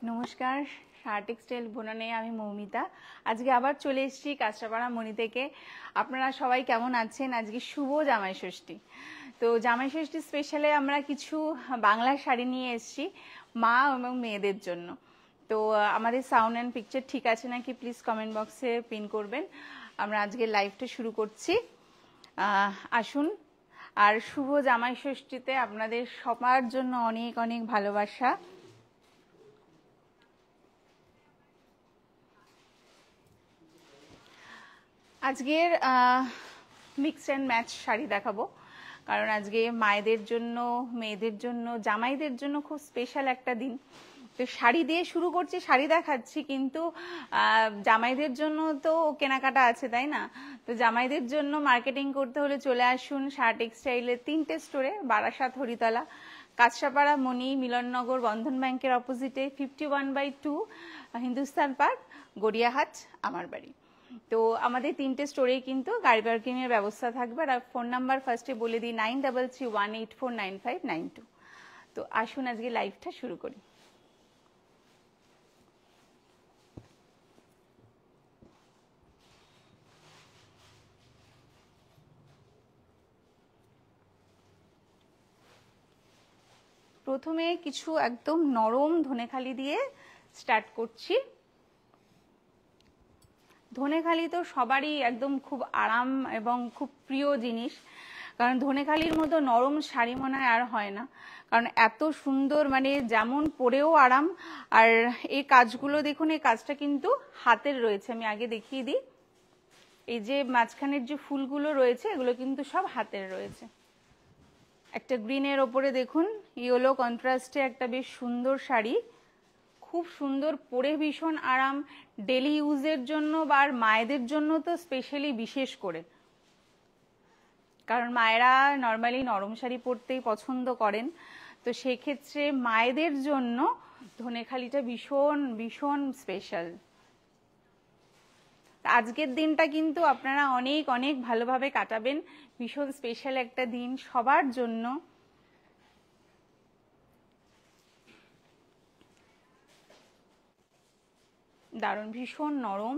নমস্কার, সাহা টেক্সটাইল বুননে আমি মৌমিতা। আজকে আবার চলে এসেছি কাঁচরাপাড়া মণি থেকে। আপনারা সবাই কেমন আছেন? আজকে শুভ জামাই ষষ্ঠী। তো জামাই ষষ্ঠী স্পেশালে আমরা কিছু বাংলা শাড়ি নিয়ে এসেছি মা এবং মেয়েদের জন্য। তো আমাদের সাউন্ড অ্যান্ড পিকচার ঠিক আছে নাকি প্লিজ কমেন্ট বক্সে পিন করবেন। আমরা আজকে লাইভটা শুরু করছি, আসুন। আর শুভ জামাই ষষ্ঠীতে আপনাদের সবার জন্য অনেক অনেক ভালোবাসা। আজকের মিক্স অ্যান্ড ম্যাচ শাড়ি দেখাবো, কারণ আজকে মায়েদের জন্য, মেয়েদের জন্য, জামাইদের জন্য খুব স্পেশাল একটা দিন। তো শাড়ি দিয়ে শুরু করছি, শাড়ি দেখাচ্ছি, কিন্তু জামাইদের জন্য তো কেনাকাটা আছে, তাই না? তো জামাইদের জন্য মার্কেটিং করতে হলে চলে আসুন সাহা টেক্সটাইলের 3টে স্টোরে, বারাসাত, হরিতলা, কাঁচরাপাড়া, মণি, মিলননগর, বন্ধন ব্যাংকের অপোজিটে, 51/2 হিন্দুস্তান পার্ক, গড়িয়াহাট, আমার বাড়ি। তো আমাদের 3টে স্টোরেই কিন্তু গাড়ি পার্কিংয়ের ব্যবস্থা থাকবে। আর ফোন নাম্বার ফার্স্টে বলে দিই 9331849592। তো আসুন আজকে লাইভটা শুরু করি। প্রথমে কিছু একদম নরম ধনেখালি দিয়ে স্টার্ট করছি। ধনেখালি তো সবারই একদম খুব আরাম এবং খুব প্রিয় জিনিস, কারণ ধনেখালির মতো নরম শাড়ি মনে হয় আর হয় না। কারণ এত সুন্দর, মানে যেমন পরেও আরাম। আর এই কাজগুলো দেখুন, এই কাজটা কিন্তু হাতের রয়েছে, আমি আগে দেখিয়ে দিই। এই যে মাঝখানের যে ফুলগুলো রয়েছে, এগুলো কিন্তু সব হাতের রয়েছে। একটা গ্রিনের ওপরে দেখুন ইয়েলো কন্ট্রাস্টে একটা বেশ সুন্দর শাড়ি, খুব সুন্দর, পরে ভীষণ আরাম। ডেলি ইউজের জন্য বা মায়েদের জন্য তো স্পেশালি বিশেষ করে, কারণ মায়েরা নর্মালি নরম শাড়ি পরতেই পছন্দ করেন। তো সেক্ষেত্রে মায়েদের জন্য ধনেখালিটা ভীষণ ভীষণ স্পেশাল। আজকের দিনটা কিন্তু আপনারা অনেক অনেক ভালোভাবে কাটাবেন, ভীষণ স্পেশাল একটা দিন সবার জন্য। দারুণ, ভীষণ নরম।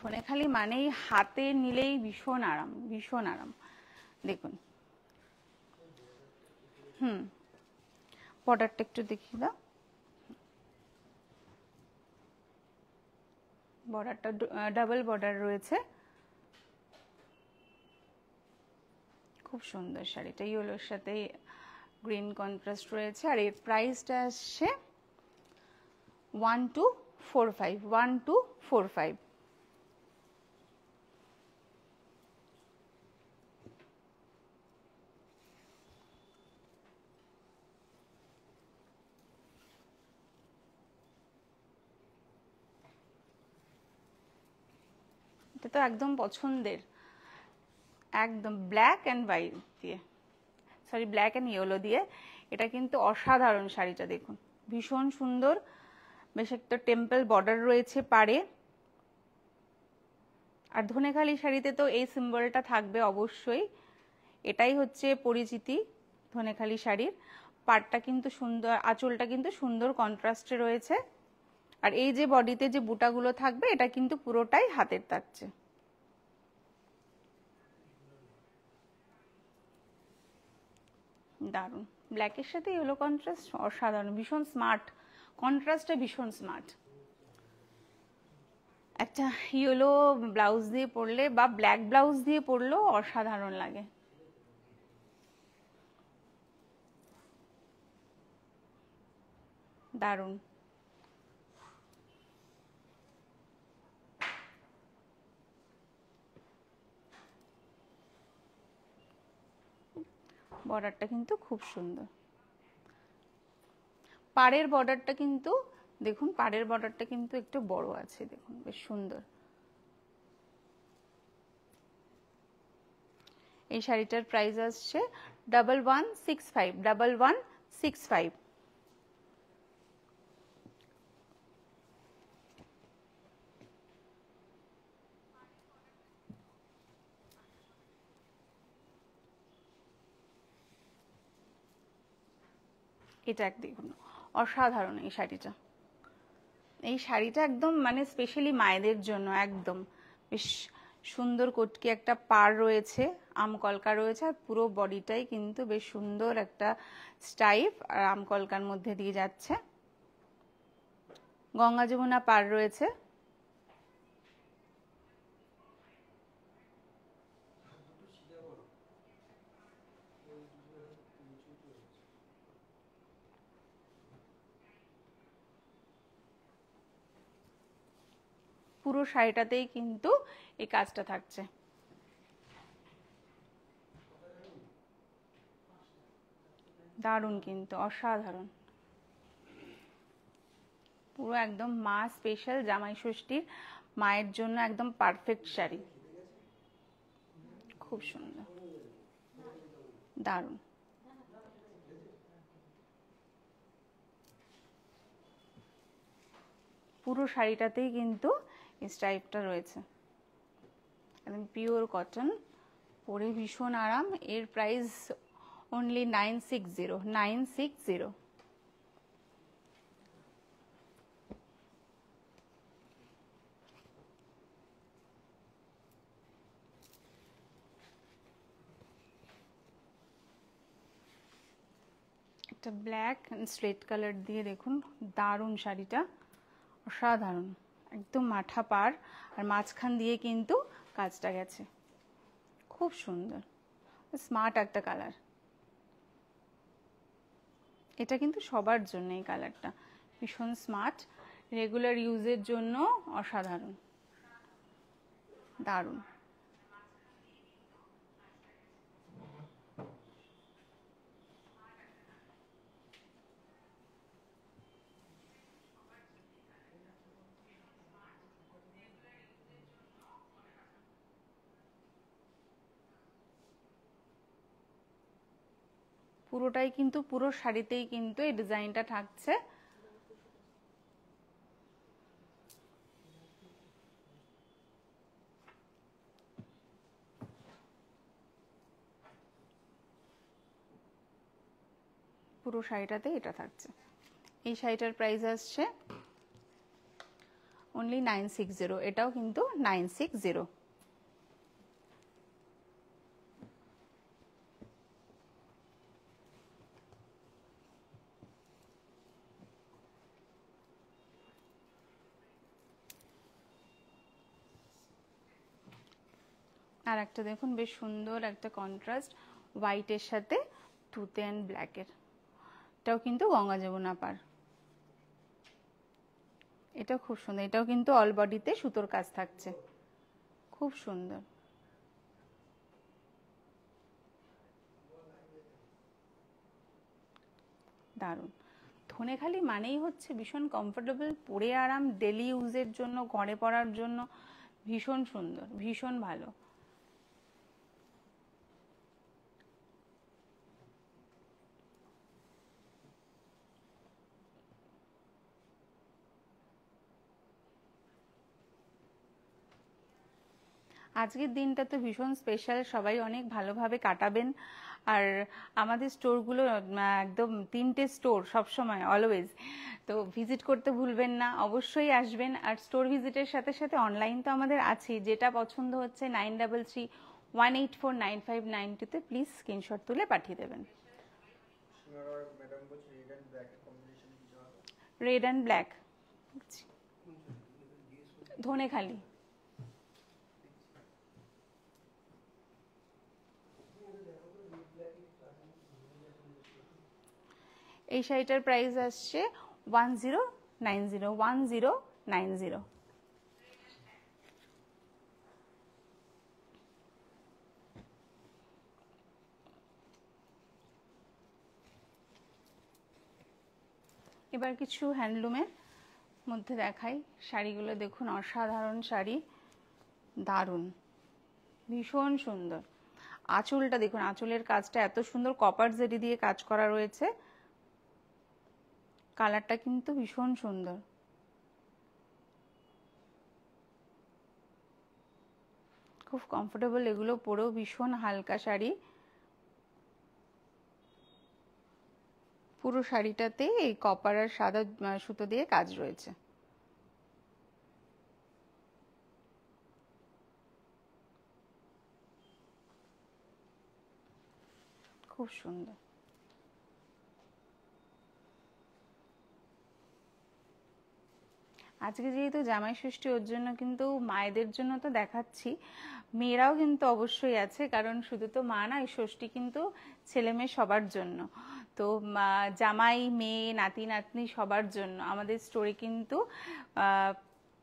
ধনেখালি মানেই হাতে নিলেই ভীষণ আরাম, ভীষণ আরাম। দেখুন, বর্ডারটা একটু দেখিয়ে দাও। বর্ডারটা ডাবল বর্ডার রয়েছে, খুব সুন্দর শাড়িটা। ইয়েলোর সাথে গ্রিন কন্ট্রাস্ট রয়েছে। আর এর প্রাইসটা আসছে 1245। এটা তো একদম পছন্দের, একদম ব্ল্যাক অ্যান্ড হোয়াইট দিয়ে, সরি ব্ল্যাক অ্যান্ড ইয়েলো দিয়ে। এটা কিন্তু অসাধারণ শাড়িটা, দেখুন ভীষণ সুন্দর। বেশ একটা টেম্পল বর্ডার রয়েছে পাড়ে। আর ধনেখালি শাড়িতে তো এই সিম্বলটা থাকবে অবশ্যই, এটাই হচ্ছে পরিচিতি ধনেখালি শাড়ির। পাড়টা কিন্তু সুন্দর, আঁচলটা কিন্তু সুন্দর কন্ট্রাস্টে রয়েছে। আর এই যে বডিতে যে বুটাগুলো থাকবে, এটা কিন্তু পুরোটাই হাতের থাকছে। দারুণ, ব্ল্যাকের সাথে ইয়েলো কন্ট্রাস্ট অসাধারণ, ভীষণ স্মার্ট কন্ট্রাস্টটা, ভীষণ স্মার্ট। একটা ইয়েলো ব্লাউজ দিয়ে পরলে বা ব্ল্যাক ব্লাউজ দিয়ে পরলেও অসাধারণ লাগে। দারুণ। বর্ডারটা কিন্তু খুব সুন্দর। পাড়ের বর্ডারটা কিন্তু দেখুন, পাড়ের বর্ডারটা কিন্তু একটু বড় আছে, দেখুন বেশ সুন্দর। এই শাড়িটার প্রাইস আসছে 1165, 1165। এটা এক দেখুন, অসাধারণ এই শাড়িটা। এই শাড়িটা একদম মানে স্পেশালি মায়েদের জন্য, একদম বেশ সুন্দর কটকি একটা পাড় রয়েছে, আমকলকা রয়েছে, আর পুরো বডিটাই কিন্তু বেশ সুন্দর একটা স্টাইপ আর আমকলকার মধ্যে দিয়ে যাচ্ছে। গঙ্গা যমুনা পাড় রয়েছে। পুরো শাড়িটাতেই কিন্তু এই কাজটা থাকছে। দারুণ কিন্তু, অসাধারণ। পুরো একদম মা স্পেশাল জামাই ষষ্ঠীর মায়ের জন্য একদম পারফেক্ট শাড়ি, খুব সুন্দর, দারুণ। পুরো শাড়িটাতেই কিন্তু এই স্টাইপটা রয়েছে, একদম পিওর কটন, পরে ভীষণ আরাম। এর প্রাইস অনলি 960, 960। একটা ব্ল্যাক এন্ড স্লেট কালার দিয়ে দেখুন, দারুণ শাড়িটা, অসাধারণ, একদম মাঠা পাড় আর মাঝখান দিয়ে কিন্তু কাজটা গেছে, খুব সুন্দর, স্মার্ট একটা কালার। এটা কিন্তু সবার জন্য, এই কালারটা ভীষণ স্মার্ট, রেগুলার ইউজের জন্য অসাধারণ, দারুণ। পুরোটাই কিন্তু, পুরো শাড়িতেই কিন্তু এই ডিজাইনটা থাকছে। পুরো শাড়িটাতে এটা থাকছে। এই শাড়িটার প্রাইস আসছে অনলি 960, এটাও কিন্তু 960। আর একটা দেখুন, বেশ সুন্দর একটা কন্ট্রাস্ট হোয়াইটের সাথে তুতে অ্যান্ড ব্ল্যাকের, এটাও কিন্তু গঙ্গা যমুনা পাড়, এটাও খুব সুন্দর। এটাও কিন্তু অল বডিতে সুতোর কাজ থাকছে, খুব সুন্দর, দারুণ। ধনেখালি মানেই হচ্ছে ভীষণ কমফোর্টেবল, পরে আরাম, ডেলি ইউজের জন্য, ঘরে পরার জন্য ভীষণ সুন্দর, ভীষণ ভালো। আজকের দিনটা তো ভীষণ স্পেশাল, সবাই অনেক ভালোভাবে কাটাবেন। আর আমাদের স্টোরগুলো একদম 3টে স্টোর সবসময় অলওয়েজ, তো ভিজিট করতে ভুলবেন না, অবশ্যই আসবেন। আর স্টোর ভিজিটের সাথে সাথে অনলাইন তো আমাদের আছেই, যেটা পছন্দ হচ্ছে 9331849592-তে প্লিজ স্ক্রিনশট তুলে পাঠিয়ে দেবেন। Red and black, Dhanekhali. এই শাড়িটার প্রাইস আসছে 1090, 1090। এবার কিছু হ্যান্ডলুমের মধ্যে দেখাই, শাড়িগুলো দেখুন, অসাধারণ শাড়ি, দারুণ, ভীষণ সুন্দর। আঁচলটা দেখুন, আঁচলের কাজটা এত সুন্দর কপার জেরি দিয়ে কাজ করা রয়েছে। কালারটা কিন্তু ভীষণ সুন্দর। খুব কমফোর্টেবল, এগুলো পরেও ভীষণ হালকা শাড়ি। পুরো শাড়িটাতে এই কপার আর সাদা সুতো দিয়ে কাজ রয়েছে। খুব সুন্দর। আজকে যেহেতু জামাই ষষ্ঠী, ওর জন্য কিন্তু মায়েদের জন্য তো দেখাচ্ছি, মেয়েরাও কিন্তু অবশ্যই আছে, কারণ শুধু তো মা না, এই ষষ্ঠী কিন্তু ছেলে মেয়ে সবার জন্য। তো জামাই, মেয়ে, নাতি নাতনি সবার জন্য আমাদের স্টোরি কিন্তু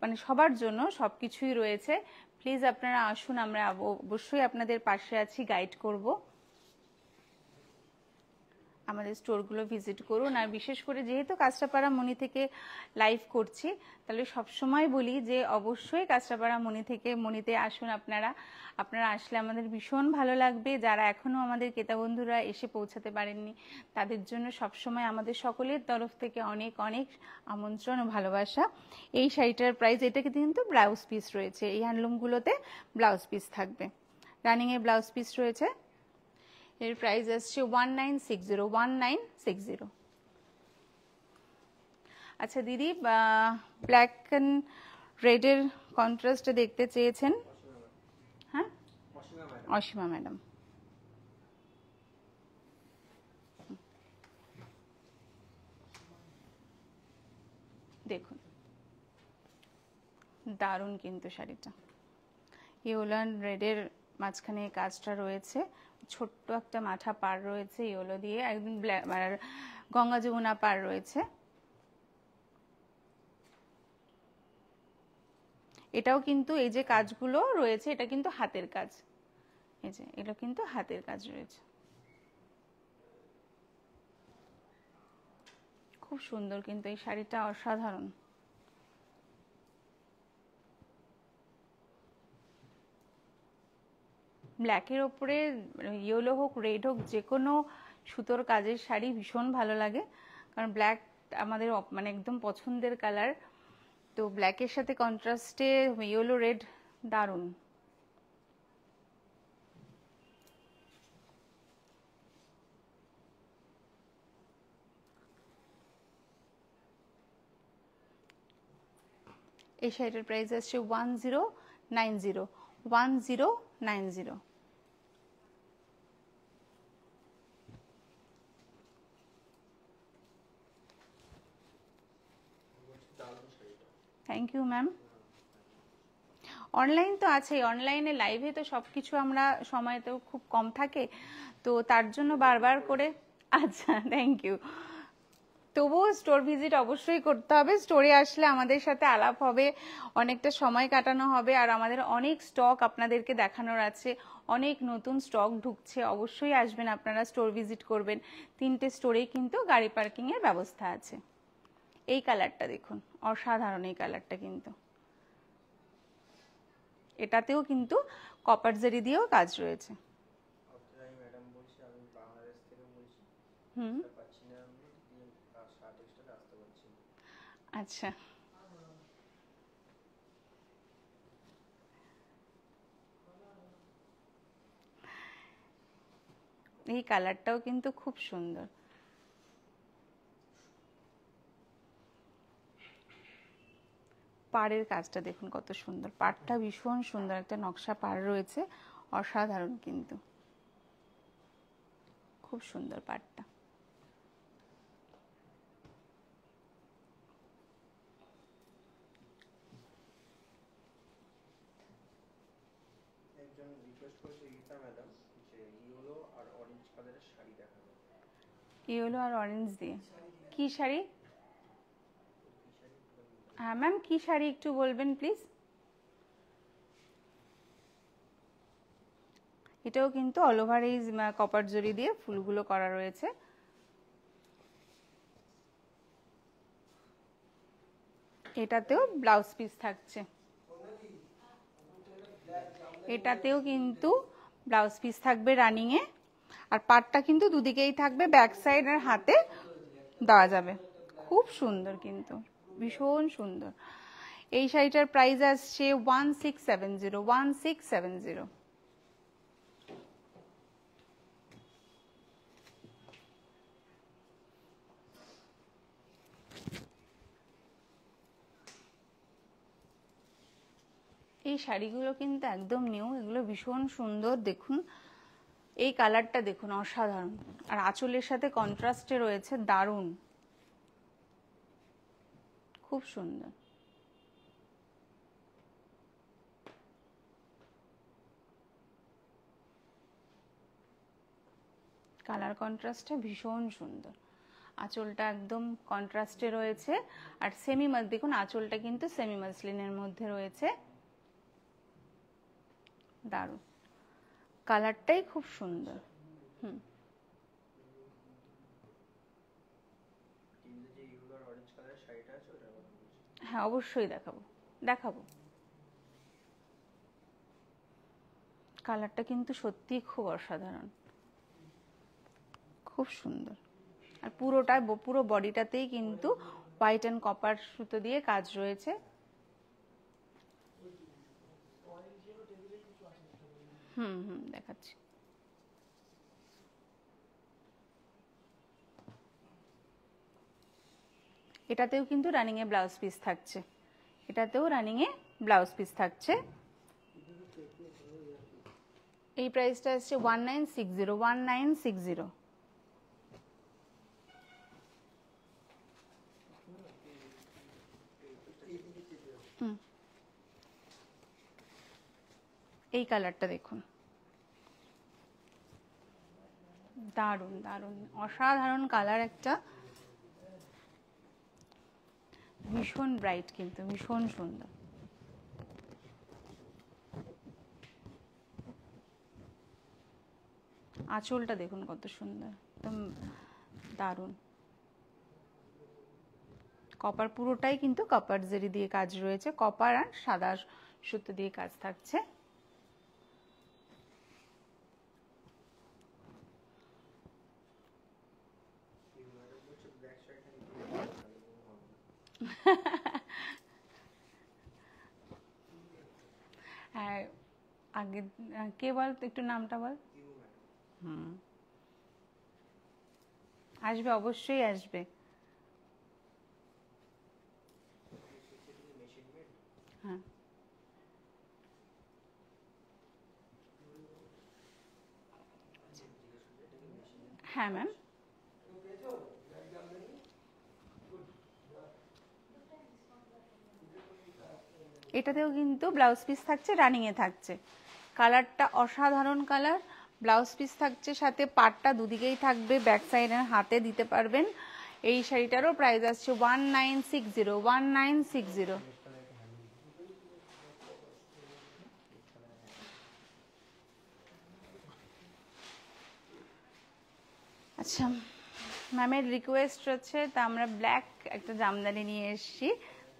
মানে সবার জন্য সব কিছুই রয়েছে। প্লিজ আপনারা আসুন, আমরা অবশ্যই আপনাদের পাশে আছি, গাইড করব। আমাদের স্টোরগুলো ভিজিট করুন। আর বিশেষ করে যেহেতু কাঁচরাপাড়া মণি থেকে লাইভ করছি, তাহলে সবসময় বলি যে অবশ্যই কাঁচরাপাড়া মণি থেকে মণিতে আসুন আপনারা। আপনারা আসলে আমাদের ভীষণ ভালো লাগবে। যারা এখনও আমাদের ক্রেতা বন্ধুরা এসে পৌঁছাতে পারেননি, তাদের জন্য সবসময় আমাদের সকলের তরফ থেকে অনেক অনেক আমন্ত্রণ ও ভালোবাসা। এই শাড়িটার প্রাইস, এটাকে কিন্তু ব্লাউজ পিস রয়েছে, এই হ্যান্ডলুমগুলোতে ব্লাউজ পিস থাকবে, রানিংয়ে ব্লাউজ পিস রয়েছে। এর প্রাইস আসছে 1960, 1960। আচ্ছা দিদি, ব্ল্যাক অ্যান্ড রেডের কন্ট্রাস্টে দেখতে চেয়েছেন? হ্যাঁ, অসীমা ম্যাডাম। দেখুন দারুণ কিন্তু শাড়িটা, ইয়েলো অ্যান্ড রেডের মাঝখানে কাজটা রয়েছে, ছোট্ট একটা মাথা পার রয়েছে ইয়েলো দিয়ে, একদম ব্ল্যাক আর গঙ্গা যমুনা পার রয়েছে। এটাও কিন্তু এই যে কাজগুলো রয়েছে, এটা কিন্তু হাতের কাজ, এই যে এটা কিন্তু হাতের কাজ রয়েছে। খুব সুন্দর কিন্তু এই শাড়িটা, অসাধারণ। ব্ল্যাকের ওপরে ইয়েলো হোক, রেড হোক, যে কোনো সুতোর কাজের শাড়ি ভীষণ ভালো লাগে, কারণ ব্ল্যাক আমাদের মানে একদম পছন্দের কালার। তো ব্ল্যাকের সাথে কন্ট্রাস্টে ইয়েলো রেড দারুণ। এই শাড়িটার প্রাইস আসছে 1090, 1090। Thank you ma'am. অনলাইন তো আছেই, অনলাইনে লাইভে তো সব কিছু আমরা, সময় তো খুব কম থাকে, তো তার জন্য বারবার করে। আচ্ছা, থ্যাংক ইউ। তবুও স্টোর ভিজিট অবশ্যই করতে হবে, স্টোরে আসলে আমাদের সাথে আলাপ হবে, অনেকটা সময় কাটানো হবে, আর আমাদের অনেক স্টক আপনাদেরকে দেখানোর আছে, অনেক নতুন স্টক ঢুকছে। অবশ্যই আসবেন আপনারা, স্টোর ভিজিট করবেন। 3টে স্টোরেই কিন্তু গাড়ি পার্কিংয়ের ব্যবস্থা আছে। এই কালারটা দেখুন, অসাধারণ এই কালারটা কিন্তু, এটাতেও কিন্তু কপার জারি দিয়েও কাজ রয়েছে। হুম, আচ্ছা। এই কালারটাও কিন্তু খুব সুন্দর। পাড়ের কাজটা দেখুন কত সুন্দর, পাড়টা ভীষণ সুন্দর, একটা নকশা পাড় রয়েছে, অসাধারণ কিন্তু, খুব সুন্দর পাড়টা। ইয়েলো আর অরেঞ্জ দিয়ে কি শাড়ি? হ্যাঁ ম্যাম, কি শাড়ি একটু বলবেন প্লিজ? এটাও কিন্তু অল ওভার এই কপার জরি দিয়ে ফুলগুলো করা রয়েছে। এটাতেও ব্লাউজ পিস থাকছে, এটাতেও কিন্তু ব্লাউজ পিস থাকবে রানিং এ, আর পাটটা কিন্তু দুদিকেই থাকবে, ব্যাক সাইড আর হাতে দেওয়া যাবে। খুব সুন্দর, কিন্তু ভীষণ সুন্দর। এই শাড়িটার প্রাইস আসছে 1670, 1670। এই শাড়িগুলো কিন্তু একদম নিউ, এগুলো ভীষণ সুন্দর। দেখুন এই কালারটা দেখুন, অসাধারণ, আর আঁচলের সাথে কন্ট্রাস্টে রয়েছে, দারুণ, খুব সুন্দর। কালার কন্ট্রাস্টটা ভীষণ সুন্দর, আঁচলটা একদম কন্ট্রাস্টে রয়েছে, আর সেমি দেখুন আঁচলটা কিন্তু সেমি মাসলিনের মধ্যে রয়েছে, দারুণ, কালারটাই খুব সুন্দর। হ্যাঁ অবশ্যই দেখাবো, দেখাবো। কালারটা কিন্তু সত্যিই খুব অসাধারণ, খুব সুন্দর, আর পুরোটাই পুরো বডিটাতেই কিন্তু হোয়াইট অ্যান্ড কপার সুতো দিয়ে কাজ রয়েছে। দেখাচ্ছি। এটাতেও কিন্তু রানিং এ ব্লাউজ পিস থাকছে, এটাতেও রানিং এ ব্লাউজ পিস থাকছে। এই প্রাইসটা আসছে 1960, 1960। এই কালারটা দেখুন, দারুণ দারুণ, অসাধারণ কালার একটা, ভীষণ ব্রাইট, কিন্তু ভীষণ সুন্দর। আঁচলটা দেখুন কত সুন্দর, একদম দারুণ। কপার পুরোটাই কিন্তু কপার জেরি দিয়ে কাজ রয়েছে, কপার আর সাদা সুতো দিয়ে কাজ থাকছে। হ্যাঁ আগে কে বল একটু নামটা বল। আসবে, অবশ্যই আসবে। হ্যাঁ হ্যাঁ ম্যাম, এটাতেও কিন্তু ব্লাউজ পিস থাকছে, রানিং এ থাকছে। কালারটা অসাধারণ কালার, ব্লাউজ পিস থাকছে, সাথে পাটটা দুদিকেই থাকবে, ব্যাক সাইডের হাতে দিতে পারবেন। এই শাড়িটারও প্রাইস আসছে 1960, 1960। আচ্ছা ম্যামের রিকোয়েস্ট হচ্ছে, তা আমরা ব্ল্যাক একটা জামদানি নিয়ে এসেছি,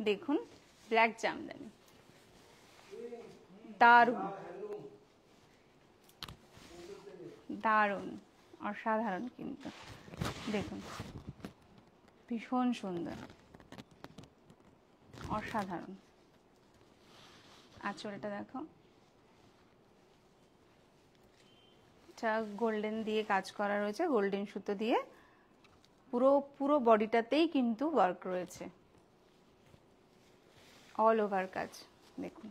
দেখুন ব্ল্যাক জামদানি, দারুণ দারুণ, অসাধারণ, কিন্তু দেখুন ভীষণ সুন্দর, অসাধারণ। আঁচলটা দেখো, এটা গোল্ডেন দিয়ে কাজ করা রয়েছে, গোল্ডেন সুতো দিয়ে, পুরো পুরো বডিটাতেই কিন্তু ওয়ার্ক রয়েছে, অল ওভার কাজ দেখুন।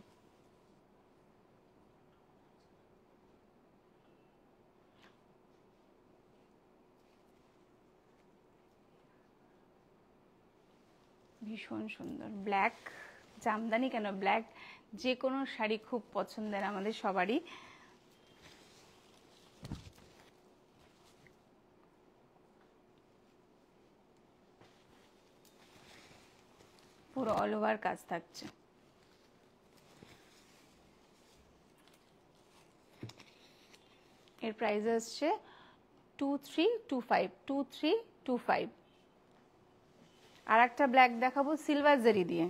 ভীষণ সুন্দর, ব্ল্যাক জামদানি কেন, ব্ল্যাক যে কোনো শাড়ি খুব পছন্দের আমাদের সবারই। পুরো অল ওভার কাজ থাকছে। এর প্রাইস আসছে 2325, 2325। আর একটা ব্ল্যাক দেখাবো সিলভার জারি দিয়ে,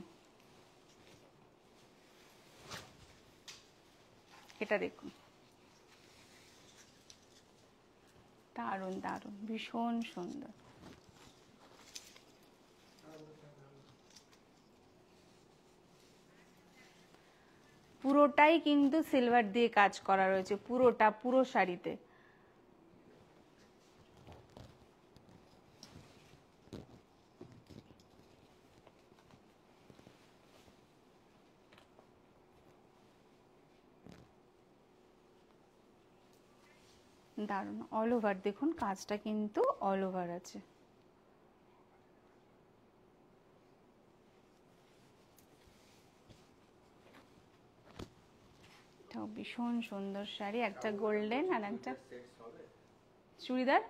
এটা দেখুন, দারুণ দারুণ, ভীষণ সুন্দর। পুরোটাই কিন্তু সিলভার দিয়ে কাজ করা রয়েছে, পুরোটা, পুরো শাড়িতে। দারুণ, অল ওভার দেখুন কাজটা কিন্তু অল ওভার আছে। এটাও ভীষণ সুন্দর শাড়ি, একটা গোল্ডেন আর একটা চুড়িদার।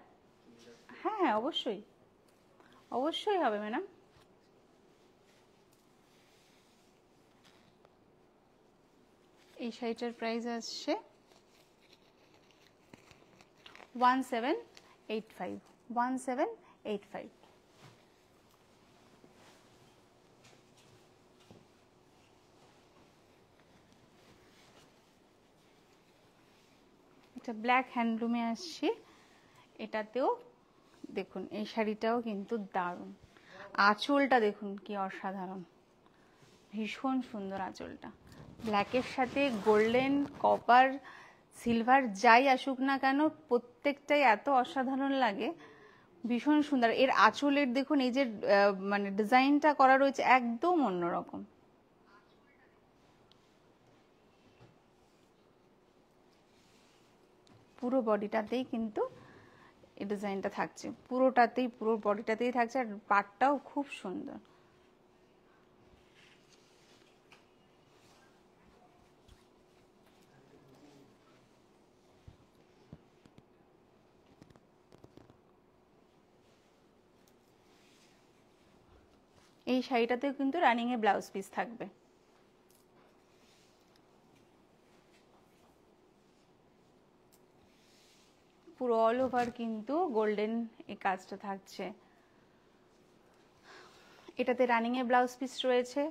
হ্যাঁ হ্যাঁ, অবশ্যই অবশ্যই হবে ম্যাডাম। এই শাড়িটার প্রাইস আসছে 1785, 1785। এটা ব্ল্যাক হ্যান্ডলুমে আসছে। এটাতেও দেখুন, এই শাড়িটাও কিন্তু দারুণ। আঁচলটা দেখুন কি অসাধারণ, ভীষণ সুন্দর আঁচলটা। ব্ল্যাকের সাথে গোল্ডেন, কপার, সিলভার যাই আসুক না কেন, প্রত্যেকটাই এত অসাধারণ লাগে, ভীষণ সুন্দর। এর আঁচলের দেখুন এই যে মানে ডিজাইনটা করা রয়েছে একদম অন্যরকম। পুরো বডিটাতেই কিন্তু এই ডিজাইনটা থাকছে, পুরোটাতেই, পুরো বডিটাতেই থাকছে, আর পাটটাও খুব সুন্দর। এই শাড়িটাতেও কিন্তু রানিং এ ব্লাউজ পিস থাকবে। পুরো অল ওভার কিন্তু গোল্ডেন এই কাজটা থাকছে। এটাতে রানিং এ ব্লাউজ পিস রয়েছে,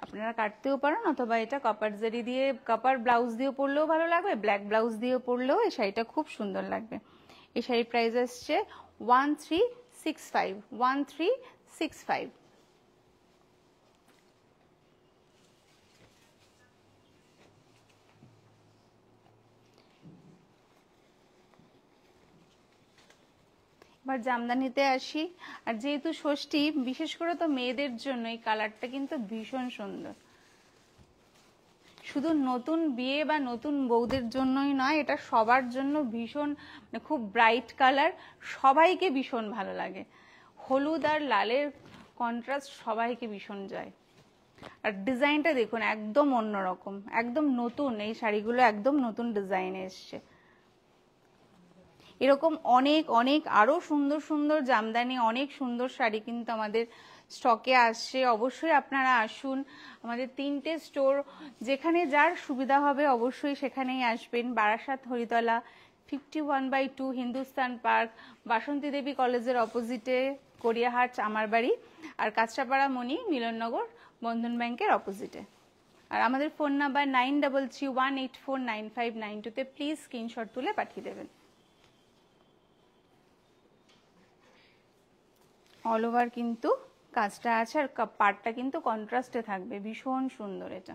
আপনারা কাটতেও পারেন, অথবা এটা কপার জরি দিয়ে, কপার ব্লাউজ দিয়ে পরলেও ভালো লাগবে, ব্ল্যাক ব্লাউজ দিয়ে পরলেও এই শাড়িটা খুব সুন্দর লাগবে। এই শাড়ির প্রাইস আসছে 1365, 1365। এবার জামদানিতে আসি। আর যেহেতু ষষ্ঠী, বিশেষ করে তো মেয়েদের জন্য এই কালারটা কিন্তু ভীষণ সুন্দর। শুধু নতুন বিয়ে বা নতুন বউদের জন্যই নয়, এটা সবার জন্য ভীষণ, মানে খুব ব্রাইট কালার, সবাইকে ভীষণ ভালো লাগে। হলুদ আর লালের কন্ট্রাস্ট সবাইকে ভীষণ যায়। আর ডিজাইনটা দেখুন একদম অন্যরকম, একদম নতুন, এই শাড়িগুলো একদম নতুন ডিজাইনে এসছে। এরকম অনেক অনেক আরো সুন্দর সুন্দর জামদানি, অনেক সুন্দর শাড়ি কিন্তু আমাদের স্টকে আসছে। অবশ্যই আপনারা আসুন, আমাদের 3টে স্টোর, যেখানে যার সুবিধা হবে অবশ্যই সেখানেই আসবেন। বারাসাত, হরিতলা, 51/2 হিন্দুস্তান পার্ক, বাসন্তী দেবী কলেজের অপোজিটে গড়িয়াহাট আমার বাড়ি, আর কাঁচরাপাড়া মণি মিলননগর বন্ধন ব্যাংকের অপোজিটে। আর আমাদের ফোন নাম্বার 9331849592 তে প্লিজ স্ক্রিনশট তুলে পাঠিয়ে দেবেন। অল ওভার কিন্তু কাজটা আছে, আর পাড়টা কিন্তু কন্ট্রাস্টে থাকবে, ভীষণ সুন্দর। এটা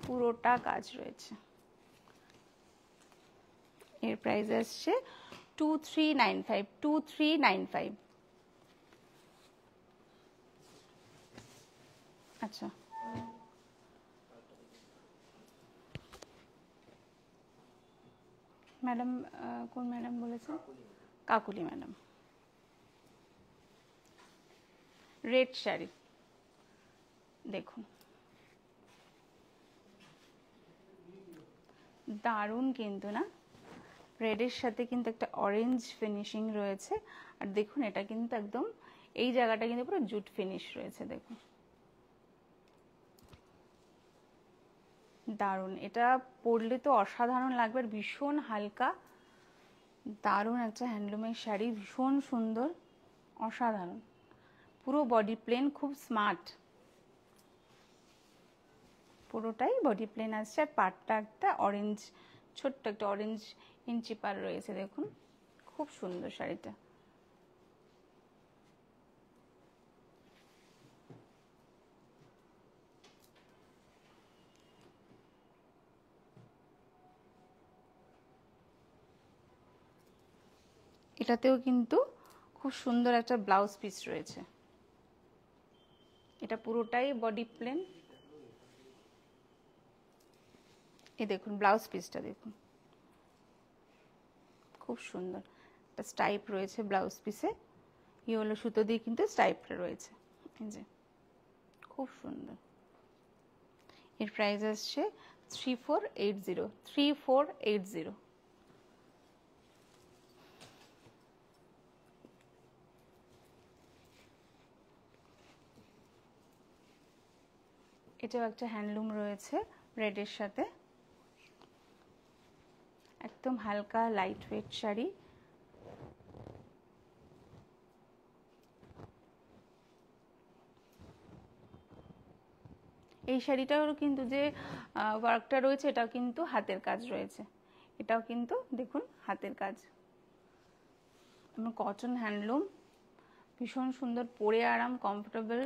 পুরোটা কাজ রয়েছে। এর প্রাইস আসছে 2395, 2395। আচ্ছা, ম্যাডাম কোন ম্যাডাম বলেছেন? কাকুলি ম্যাডাম। রেড শাড়ি দেখুন, দারুণ কিন্তু না? রেডের সাথে কিন্তু একটা অরেঞ্জ ফিনিশিং রয়েছে, আর দেখুন এটা কিন্তু একদম এই জায়গাটা কিন্তু পুরো জুট ফিনিশ রয়েছে, দেখুন দারুণ। এটা পরলে তো অসাধারণ লাগবে, আর ভীষণ হালকা, দারুণ একটা হ্যান্ডলুমের শাড়ি, ভীষণ সুন্দর, অসাধারণ। পুরো বডি প্লেন, খুব স্মার্ট, পুরোটাই বডি প্লেন আসছে, আর পাটটা একটা অরেঞ্জ ছোট্ট একটা অরেঞ্জ ইঞ্চি পার রয়েছে, দেখুন খুব সুন্দর শাড়িটা। এটাতেও কিন্তু খুব সুন্দর একটা ব্লাউজ পিস রয়েছে, এটা পুরোটাই বডি প্লেন। এই দেখুন ব্লাউজ পিসটা দেখুন, খুব সুন্দর একটা স্টাইপ রয়েছে ব্লাউজ পিসে, ইয়েলো সুতো দিয়ে কিন্তু স্টাইপটা রয়েছে, এই যে খুব সুন্দর। এর প্রাইস আসছে 3480, 3480। এটাও একটা হ্যান্ডলুম রয়েছে রেডের সাথে, একদম হালকা লাইট ওয়েট শাড়ি। এই শাড়িটারও কিন্তু যে ওয়ার্কটা রয়েছে এটাও কিন্তু হাতের কাজ রয়েছে, এটাও কিন্তু দেখুন হাতের কাজ, কটন হ্যান্ডলুম, ভীষণ সুন্দর, পরে আরাম, কমফোর্টেবল।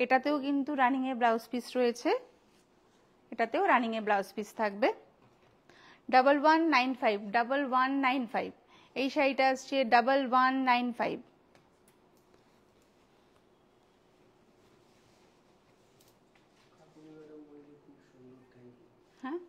এটাতেও কিন্তু রানিং এ ব্লাউজ পিস রয়েছে, এটাতেও রানিং এ ব্লাউজ পিস থাকবে। 1195, 1195, এই শাড়িটা আসছে 1195। হ্যাঁ,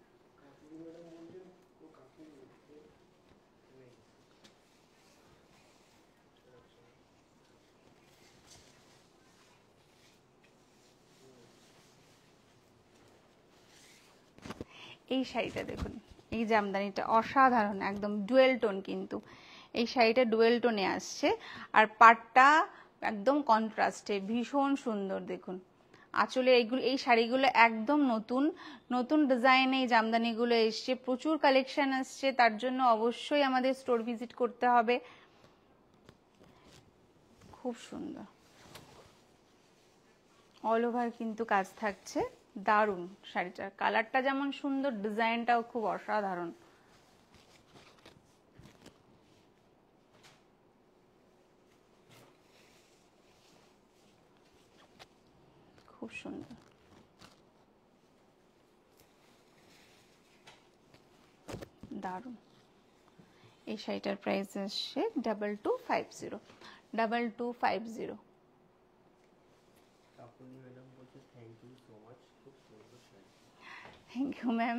এই শাড়িটা দেখুন, এই জামদানিটা অসাধারণ, একদম ডুয়েল টোন, কিন্তু এই শাড়িটা ডুয়েল টোনে আসছে, আর পাটটা একদম কন্ট্রাস্টে, ভীষণ সুন্দর দেখুন। আঁচলে এইগুলো, এই শাড়িগুলো একদম নতুন নতুন ডিজাইনে এই জামদানিগুলো এসছে, প্রচুর কালেকশন আসছে, তার জন্য অবশ্যই আমাদের স্টোর ভিজিট করতে হবে। খুব সুন্দর, অল ওভার কিন্তু কাজ থাকছে, দারুণ শাড়িটার কালারটা যেমন সুন্দর, ডিজাইনটাও খুব অসাধারণ। খুব সুন্দর, দারুণ। এই শাড়িটার প্রাইস আসছে 2250, 2250। থ্যাংক ইউ ম্যাম,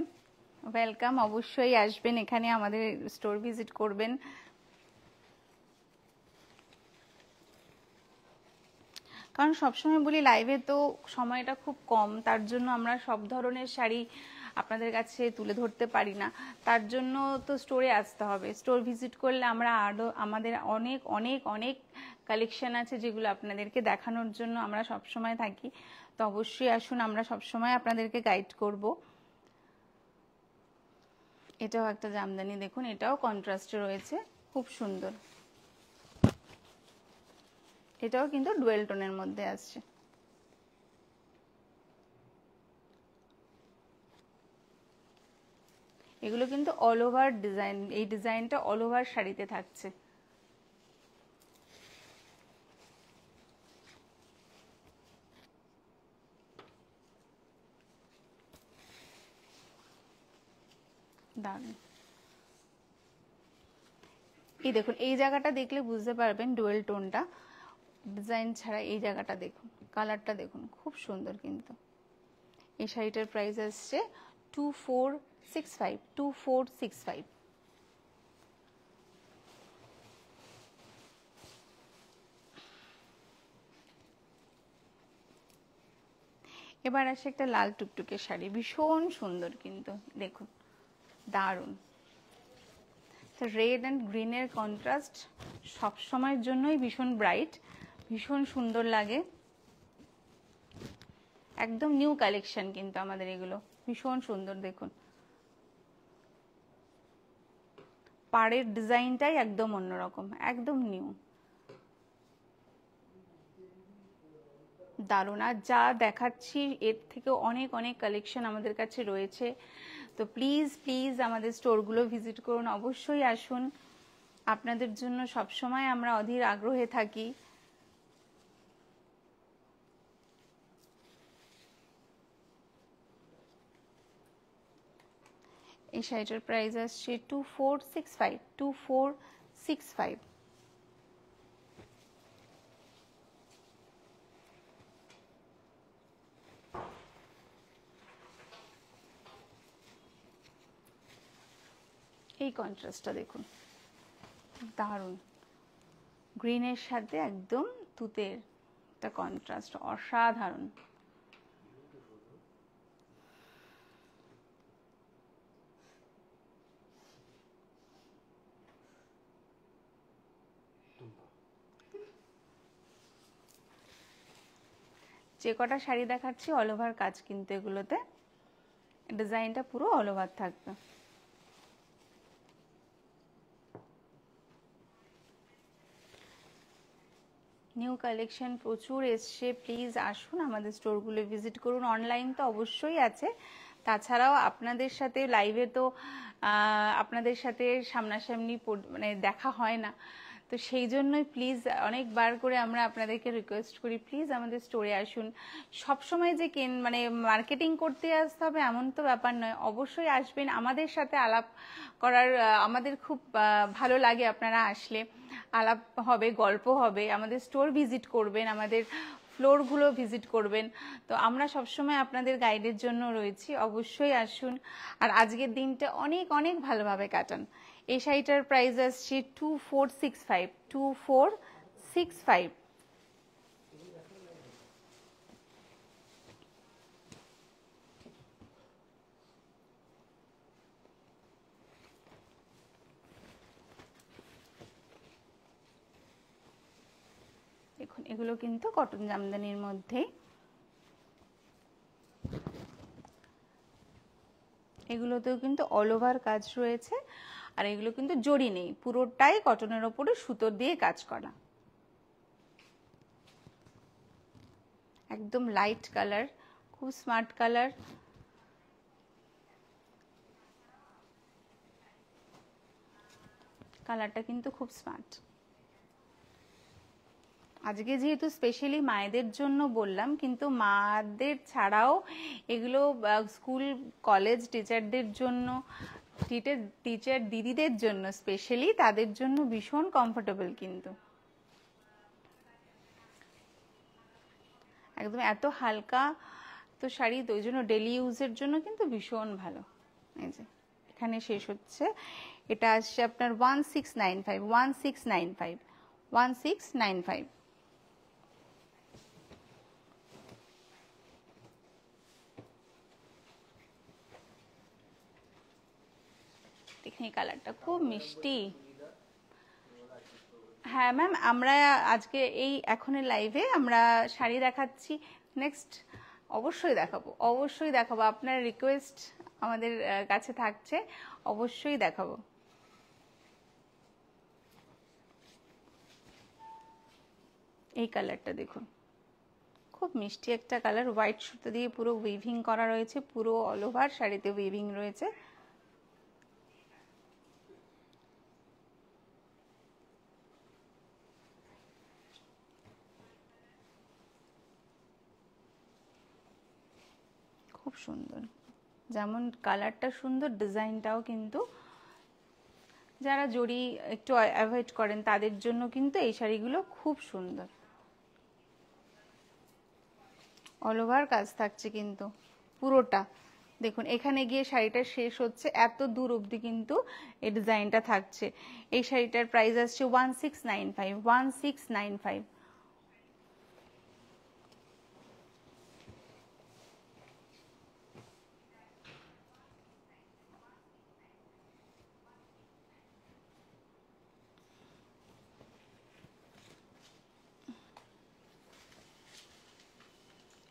ওয়েলকাম, অবশ্যই আসবেন এখানে, আমাদের স্টোর ভিজিট করবেন। কারণ সবসময় বলি লাইভে তো সময়টা খুব কম, তার জন্য আমরা সব ধরনের শাড়ি আপনাদের কাছে তুলে ধরতে পারি না, তার জন্য তো স্টোরে আসতে হবে। স্টোর ভিজিট করলে আমরা আরও, আমাদের অনেক অনেক অনেক কালেকশন আছে যেগুলো আপনাদেরকে দেখানোর জন্য আমরা সবসময় থাকি, তো অবশ্যই আসুন, আমরা সবসময় আপনাদেরকে গাইড করব। এটাও একটা জামদানি দেখুন, এটাও কন্ট্রাস্টে রয়েছে, খুব সুন্দর, এটাও কিন্তু ডুয়েল টোনের মধ্যে আসছে। এগুলো কিন্তু অল ওভার ডিজাইন, এই ডিজাইনটা অল ওভার শাড়িতে থাকছে। দারুণ। এই দেখুন, এই জায়গাটা দেখলে বুঝতে পারবেন ডুয়েল টোনটা, ডিজাইন ছাড়া এই জায়গাটা দেখুন, কালারটা দেখুন, খুব সুন্দর কিন্তু। এই শাড়িটার প্রাইস আসছে 2465, 2465। এবার আসে একটা লাল টুকটুকে শাড়ি, ভীষণ সুন্দর কিন্তু দেখুন, দারুণ। রেড অ্যান্ড গ্রিনের কন্ট্রাস্ট সব সময়ের জন্যই ভীষণ ব্রাইট, ভীষণ সুন্দর লাগে, একদম নিউ কালেকশন কিন্তু আমাদের এগুলো, ভীষণ সুন্দর দেখুন। পাড়ের ডিজাইনটাই একদম অন্যরকম, একদম নিউ। দারুণ। আর যা দেখাচ্ছি এর থেকে অনেক অনেক কালেকশন আমাদের কাছে রয়েছে। তো প্লিজ প্লিজ আমাদের স্টোরগুলো ভিজিট করুন, অবশ্যই আসুন। আপনাদের জন্য সবসময় আমরা অধীর আগ্রহে থাকি। এই শাড়িটার প্রাইস আসছে 2465, 2465। এই কন্ট্রাস্টটা দেখুন, দারুণ। গ্রিনের সাথে একদম তুতের একটা কন্ট্রাস্ট, অসাধারণ। যে কটা শাড়ি দেখাচ্ছি অল ওভার কাজ, কিন্তু এগুলোতে ডিজাইনটা পুরো অল ওভার থাকবে। নিউ কালেকশন প্রচুর এসছে, প্লিজ আসুন আমাদের স্টোরগুলো ভিজিট করুন। অনলাইন তো অবশ্যই আছে, তাছাড়াও আপনাদের সাথে লাইভে তো আপনাদের সাথে সামনাসামনি মানে দেখা হয় না, তো সেই জন্যই প্লিজ অনেকবার করে আমরা আপনাদেরকে রিকোয়েস্ট করি, প্লিজ আমাদের স্টোরে আসুন। সবসময় যে মানে মার্কেটিং করতে আসতে হবে এমন তো ব্যাপার নয়, অবশ্যই আসবেন, আমাদের সাথে আলাপ করার আমাদের খুব ভালো লাগে। আপনারা আসলে আলাপ হবে, গল্প হবে, আমাদের স্টোর ভিজিট করবেন, আমাদের ফ্লোরগুলো ভিজিট করবেন। তো আমরা সবসময় আপনাদের গাইডের জন্য রয়েছি, অবশ্যই আসুন। আর আজকের দিনটা অনেক অনেক ভালোভাবে কাটান। এই শাড়িটার প্রাইস আসছে 2465, 2465। দেখুন এগুলো কিন্তু কটন জামদানির মধ্যেই, এগুলোতেও কিন্তু অল ওভার কাজ রয়েছে। আর এগুলো কিন্তু জড়ি নেই, পুরোটাই কটনের ওপরে সুতো দিয়ে কাজ করা, একদম লাইট কালার, খুব স্মার্ট কালার। কালারটা কিন্তু খুব স্মার্ট। আজকে যেহেতু স্পেশালি মায়েদের জন্য বললাম, কিন্তু মাদের ছাড়াও এগুলো স্কুল কলেজ টিচারদের জন্য, টিচার দিদিদের জন্য স্পেশালি, তাদের জন্য ভীষণ কমফোর্টেবল কিন্তু। একদম এত হালকা তো শাড়ি, তো ওই জন্য ডেলি ইউজের জন্য কিন্তু ভীষণ ভালো। এই যে এখানে শেষ হচ্ছে, এটা আসছে আপনার 1695, 1695, 1695। দেখুন এই কালারটা খুব মিষ্টি। হ্যাঁ ম্যাম, আমরা আজকে এই এখনের লাইভে আমরা শাড়ি দেখাচ্ছি, নেক্সট অবশ্যই দেখাবো, অবশ্যই দেখাবো। আপনার রিকোয়েস্ট আমাদের কাছে থাকছে, অবশ্যই দেখাবো। এই কালারটা দেখুন, খুব মিষ্টি একটা কালার, হোয়াইট সুতো দিয়ে পুরো উইভিং করা রয়েছে, পুরো অল ওভার শাড়িতে উইভিং রয়েছে। খুব সুন্দর, যেমন কালারটা সুন্দর, ডিজাইনটাও কিন্তু, যারা জড়ি একটু অ্যাভয়েড করেন তাদের জন্য কিন্তু এই শাড়িগুলো খুব সুন্দর। অল ওভার কাজ থাকছে কিন্তু পুরোটা। দেখুন এখানে গিয়ে শাড়িটা শেষ হচ্ছে, এত দূর অবধি কিন্তু এই ডিজাইনটা থাকছে। এই শাড়িটার প্রাইস আসছে 1695, 1695।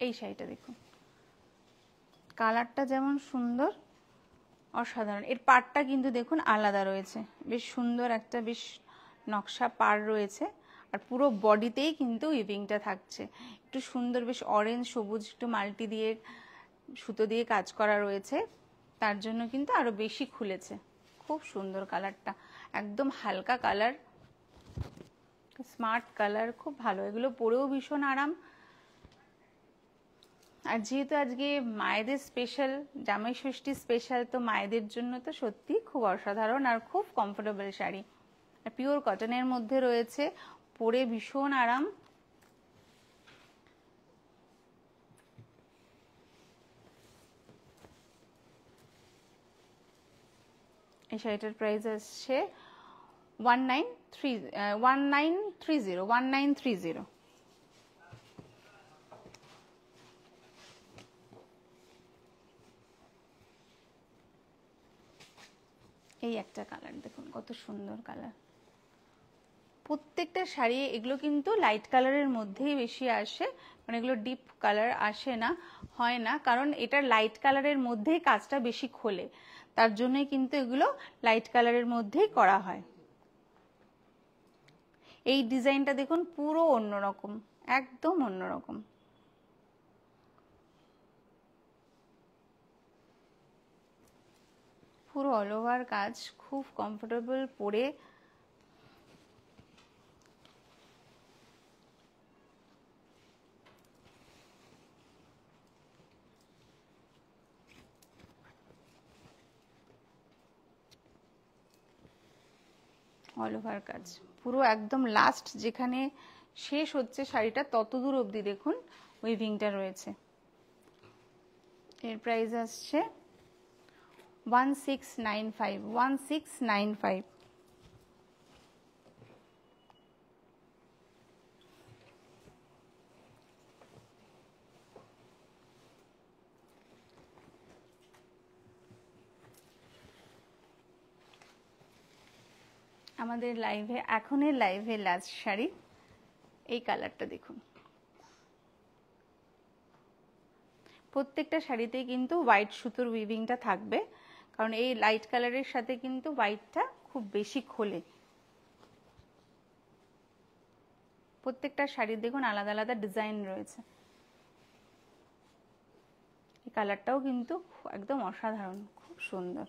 এই শাড়িটা দেখুন, কালারটা যেমন সুন্দর, অসাধারণ। এর পাড়টা কিন্তু দেখুন আলাদা রয়েছে, বেশ সুন্দর একটা বেশ নকশা পাড় রয়েছে। আর আর পুরো বডিতেই কিন্তু উইভিংটা থাকছে। একটু সুন্দর বেশ অরেঞ্জ সবুজ একটু মাল্টি দিয়ে সুতো দিয়ে কাজ করা রয়েছে, তার জন্য কিন্তু আরো বেশি খুলেছে। খুব সুন্দর কালারটা, একদম হালকা কালার, স্মার্ট কালার, খুব ভালো। এগুলো পরেও ভীষণ আরাম। আর যেহেতু আজকে মায়েদের স্পেশাল, জামাই ষষ্ঠী স্পেশাল, তো মায়েদের জন্য তো সত্যি খুব অসাধারণ আর খুব কমফোর্টেবল শাড়ি। আর পিওর কটনের মধ্যে রয়েছে, পরে ভীষণ আরাম। এই শাড়িটার প্রাইস আসছে 1930। এই একটা কালার দেখুন, কত সুন্দর কালার। প্রত্যেকটা শাড়ি এগুলো কিন্তু লাইট কালারের মধ্যেই বেশি আসে, মানে এগুলো ডিপ কালার আসে না, হয় না, কারণ এটার লাইট কালারের মধ্যেই কাজটা বেশি খোলে, তার জন্যই কিন্তু এগুলো লাইট কালারের মধ্যেই করা হয়। এই ডিজাইনটা দেখুন, পুরো অন্যরকম, একদম অন্যরকম। পুরো অল ওভার কাজ, খুব কমফোর্টেবল পরে। অল ওভার কাজ পুরো একদম লাস্ট যেখানে শেষ হচ্ছে শাড়িটা ততদূর অবধি দেখুন উইভিংটা রয়েছে। এর প্রাইস আসছে 1695। আমাদের লাইভে, এখনের লাইভে লাস্ট শাড়ি, এই কালারটা দেখুন। প্রত্যেকটা শাড়িতেই কিন্তু হোয়াইট সুতোর উইভিংটা থাকবে, কারণ এই লাইট কালারের সাথে কিন্তু হোয়াইটটা খুব বেশি খোলে। প্রত্যেকটা শাড়ির দেখুন আলাদা আলাদা ডিজাইন রয়েছে। এই কালারটাও কিন্তু একদম অসাধারণ, খুব সুন্দর।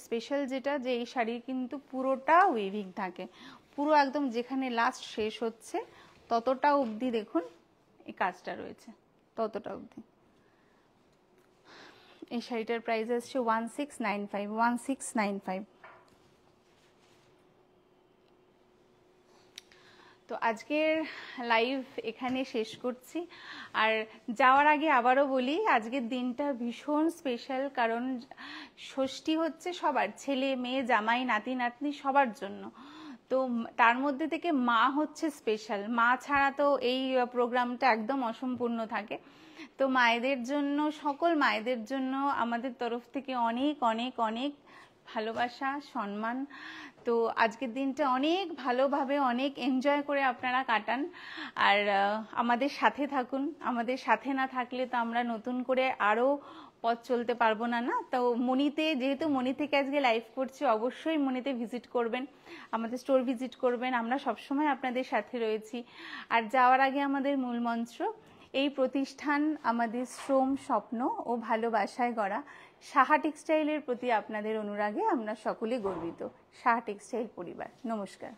স্পেশাল যেটা, যে এই শাড়ির কিন্তু পুরোটা উইভিং থাকে, পুরো একদম যেখানে লাস্ট শেষ হচ্ছে ততটা অবধি দেখুন এই কাজটা রয়েছে, ততটা অবধি। এই শাড়িটার প্রাইস আসছে 1695। তো আজকের লাইভ এখানে শেষ করছি। আর যাওয়ার আগে আবারও বলি, আজকের দিনটা ভীষণ স্পেশাল, কারণ ষষ্ঠী হচ্ছে সবার, ছেলে মেয়ে জামাই নাতি নাতনি সবার জন্য। তো তার মধ্যে থেকে মা হচ্ছে স্পেশাল, মা ছাড়া তো এই প্রোগ্রামটা একদম অসম্পূর্ণ থাকে। তো মায়েদের জন্য, সকল মায়েদের জন্য আমাদের তরফ থেকে অনেক অনেক অনেক ভালোবাসা, সম্মান। তো আজকের দিনটা অনেক ভালোভাবে, অনেক এনজয় করে আপনারা কাটান, আর আমাদের সাথে থাকুন। আমাদের সাথে না থাকলে তো আমরা নতুন করে আরও পথ চলতে পারবো না। তো মনিতে, যেহেতু মনি থেকে আজকে লাইভ করছি, অবশ্যই মনিতে ভিজিট করবেন, আমাদের স্টোর ভিজিট করবেন। আমরা সবসময় আপনাদের সাথে রয়েছি। আর যাওয়ার আগে আমাদের মূল মন্ত্র, এই প্রতিষ্ঠান আমাদের শ্রম, স্বপ্ন ও ভালোবাসায় গড়া। সাহা টেক্সটাইলের প্রতি আপনাদের অনুরাগে আমরা সকলে গর্বিত। সাহা টেক্সটাইল পরিবার, নমস্কার।